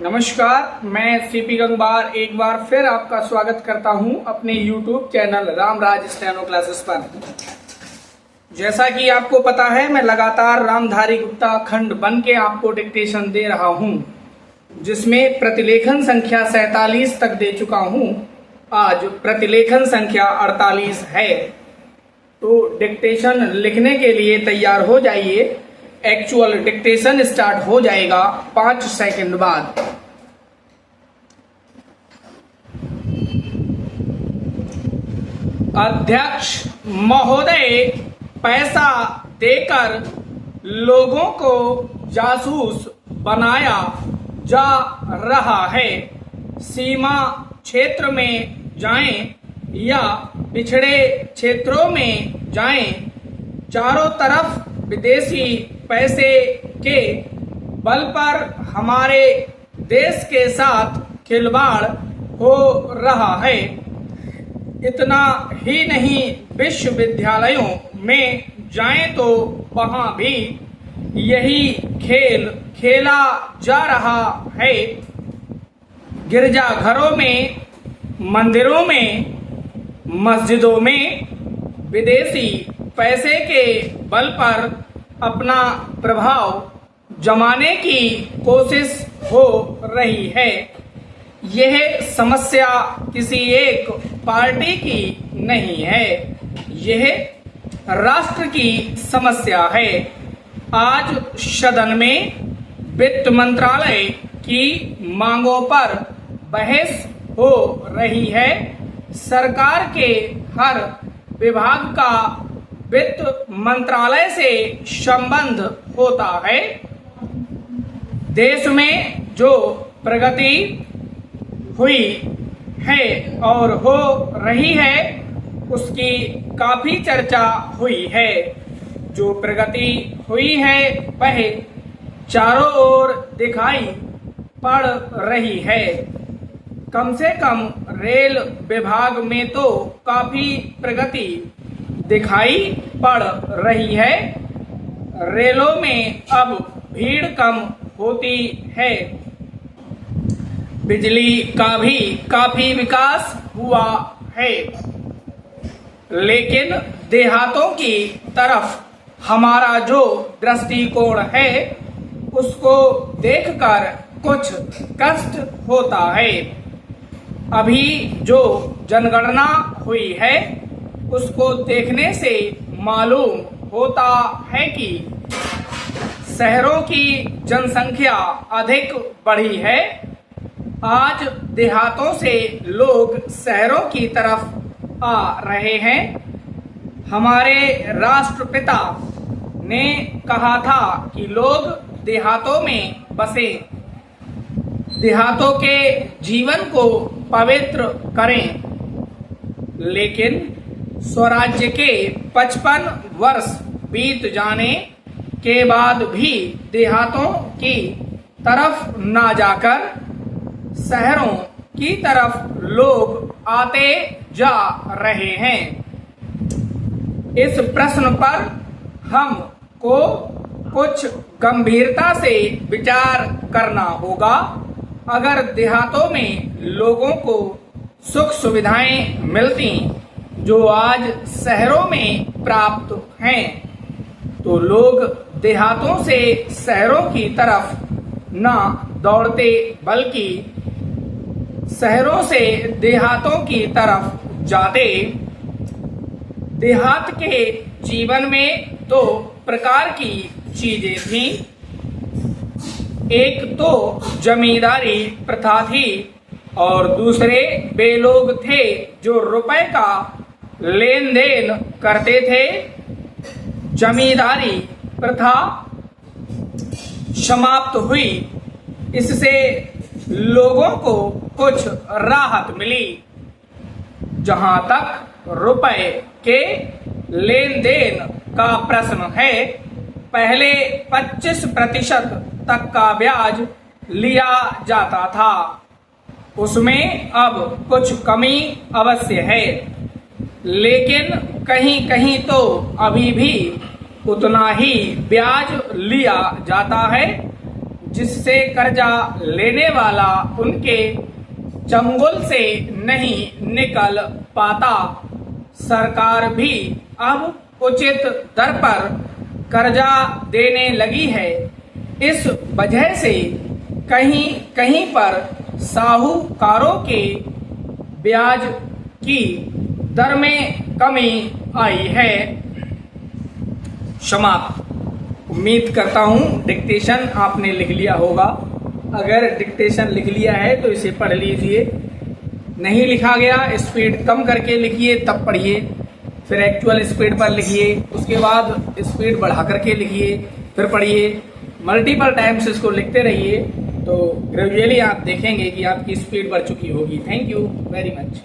नमस्कार, मैं सीपी गंगवार एक बार फिर आपका स्वागत करता हूं अपने YouTube channel Ramraj steno classes पर। जैसा कि आपको पता है, मैं लगातार रामधारी गुप्ता खंड 1 के आपको डिक्टेशन दे रहा हूं, जिसमें प्रतिलेखन संख्या 47 तक दे चुका हूं। आज प्रतिलेखन संख्या 48 है, तो डिक्टेशन लिखने के लिए तैयार हो जाइए। एक्चुअल डिक्टेशन स्टार्ट हो जाएगा 5 सेकंड बाद। अध्यक्ष महोदय, पैसा देकर लोगों को जासूस बनाया जा रहा है। सीमा क्षेत्र में जाएं या पिछड़े क्षेत्रों में जाएं, चारों तरफ विदेशी पैसे के बल पर हमारे देश के साथ खिलवाड़ हो रहा है। इतना ही नहीं, विश्वविद्यालयों में जाएं तो वहां भी यही खेल खेला जा रहा है। गिरजाघरों में, मंदिरों में, मस्जिदों में विदेशी पैसे के बल पर अपना प्रभाव जमाने की कोशिश हो रही है। यह समस्या किसी एक पार्टी की नहीं है, यह राष्ट्र की समस्या है। आज सदन में वित्त मंत्रालय की मांगों पर बहस हो रही है। सरकार के हर विभाग का वित्त मंत्रालय से संबंध होता है। देश में जो प्रगति हुई है और हो रही है, उसकी काफी चर्चा हुई है। जो प्रगति हुई है वह चारों ओर दिखाई पड़ रही है। कम से कम रेल विभाग में तो काफी प्रगति दिखाई पड़ रही है। रेलों में अब भीड़ कम होती है। बिजली का भी काफी विकास हुआ है, लेकिन देहातों की तरफ हमारा जो दृष्टिकोण है, उसको देखकर कुछ कष्ट होता है। अभी जो जनगणना हुई है, उसको देखने से मालूम होता है कि शहरों की जनसंख्या अधिक बढ़ी है। आज देहातों से लोग शहरों की तरफ आ रहे हैं। हमारे राष्ट्रपिता ने कहा था कि लोग देहातों में बसे, देहातों के जीवन को पवित्र करें। लेकिन स्वराज्य के 55 वर्ष बीत जाने के बाद भी देहातों की तरफ ना जाकर शहरों की तरफ लोग आते जा रहे हैं। इस प्रश्न पर हमको कुछ गंभीरता से विचार करना होगा। अगर देहातों में लोगों को सुख सुविधाएं मिलती जो आज शहरों में प्राप्त हैं, तो लोग देहातों से शहरों की तरफ ना दौड़ते, बल्कि शहरों से देहातों की तरफ जाते। देहात के जीवन में दो प्रकार की चीजें थी। एक तो जमींदारी प्रथा थी और दूसरे वे लोग थे जो रुपए का लेन देन करते थे। जमींदारी प्रथा समाप्त हुई, इससे लोगों को कुछ राहत मिली। जहां तक रुपए के लेन देन का प्रश्न है, पहले 25% तक का ब्याज लिया जाता था, उसमें अब कुछ कमी अवश्य है, लेकिन कहीं कहीं तो अभी भी उतना ही ब्याज लिया जाता है। जिससे कर्जा लेने वाला उनके चंगुल से नहीं निकल पाता। सरकार भी अब उचित दर पर कर्जा देने लगी है। इस वजह से कहीं कहीं पर साहूकारों के ब्याज की दर में कमी आई है। समाप्त। उम्मीद करता हूं डिक्टेशन आपने लिख लिया होगा। अगर डिक्टेशन लिख लिया है तो इसे पढ़ लीजिए। नहीं लिखा गया, स्पीड कम करके लिखिए तब पढ़िए, फिर एक्चुअल स्पीड पर लिखिए, उसके बाद स्पीड बढ़ा करके लिखिए, फिर पढ़िए। मल्टीपल टाइम्स इसको लिखते रहिए तो ग्रेजुअली आप देखेंगे कि आपकी स्पीड बढ़ चुकी होगी। Thank you very much.